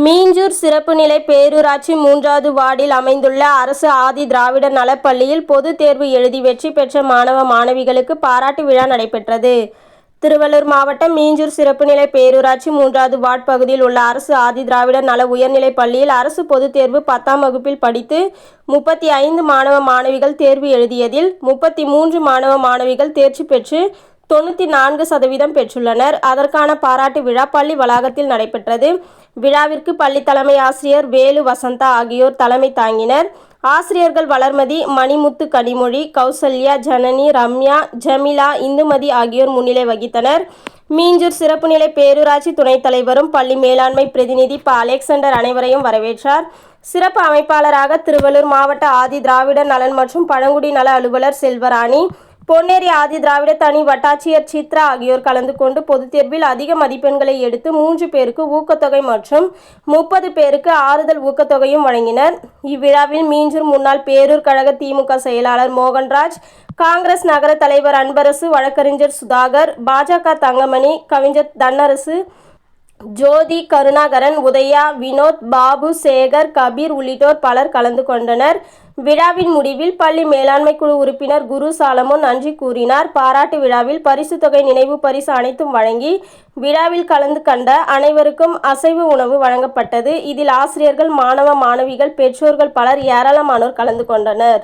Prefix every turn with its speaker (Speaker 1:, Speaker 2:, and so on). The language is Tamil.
Speaker 1: மீஞ்சூர் சிறப்பு நிலை பேரூராட்சி 3வது வார்டில் அமைந்துள்ள அரசு ஆதி திராவிடர் நலப்பள்ளியில் பொதுத் தேர்வு எழுதி வெற்றி பெற்ற மாணவ மாணவிகளுக்கு பாராட்டு விழா நடைபெற்றது. திருவள்ளூர் மாவட்டம் மீஞ்சூர் சிறப்பு நிலை பேரூராட்சி 3வது வார்டு பகுதியில் உள்ள அரசு ஆதி திராவிடர் நல உயர்நிலைப் பள்ளியில் அரசு பொதுத் தேர்வு 10ஆம் வகுப்பில் படித்து 35 மாணவ மாணவிகள் தேர்வு எழுதியதில் 33 மாணவ மாணவிகள் தேர்ச்சி பெற்று 94% பெற்றுள்ளனர். அதற்கான பாராட்டு விழா பள்ளி வளாகத்தில் நடைபெற்றது. விழாவிற்கு பள்ளி தலைமை ஆசிரியர் வேலு வசந்தா ஆகியோர் தலைமை தாங்கினர். ஆசிரியர்கள் வளர்மதி, மணிமுத்து, கனிமொழி, கௌசல்யா, ஜனனி, ரம்யா, ஜமிலா, இந்துமதி ஆகியோர் முன்னிலை வகித்தனர். மீஞ்சூர் சிறப்பு நிலை பேரூராட்சி துணைத் தலைவரும் பள்ளி மேலாண்மை பிரதிநிதி ப. அலெக்சாண்டர் அனைவரையும் வரவேற்றார். சிறப்பு அமைப்பாளராக திருவள்ளூர் மாவட்ட ஆதி திராவிடர் நலன் மற்றும் பழங்குடி நல அலுவலர் செல்வராணி, பொன்னேரி ஆதி திராவிட தனி வட்டாட்சியர் சித்ரா ஆகியோர் கலந்து கொண்டு பொதுத் தேர்வில் அதிக மதிப்பெண்களை எடுத்து 3 பேருக்கு ஊக்கத்தொகை மற்றும் 30 பேருக்கு ஆறுதல் ஊக்கத்தொகையும் வழங்கினர். இவ்விழாவில் மீஞ்சூர் முன்னாள் பேரூர் கழக திமுக செயலாளர் மோகன்ராஜ், காங்கிரஸ் நகர தலைவர் அன்பரசு, வழக்கறிஞர் சுதாகர், பாஜக தங்கமணி, கவிஞர் தன்னரசு, ஜோதி, கருணாகரன், உதயா, வினோத், பாபு, சேகர், கபீர் உள்ளிட்டோர் பலர் கலந்து கொண்டனர். விழாவின் முடிவில் பள்ளி மேலாண்மை குழு உறுப்பினர் குரு சாலமோன் நன்றி கூறினார். பாராட்டு விழாவில் பரிசு தொகை, நினைவு பரிசு அனைத்தும் வழங்கி விழாவில் கலந்து கண்ட அனைவருக்கும் அசைவ உணவு வழங்கப்பட்டது. இதில் ஆசிரியர்கள், மாணவ மாணவிகள், பெற்றோர்கள் பலர் ஏராளமானோர் கலந்து கொண்டனர்.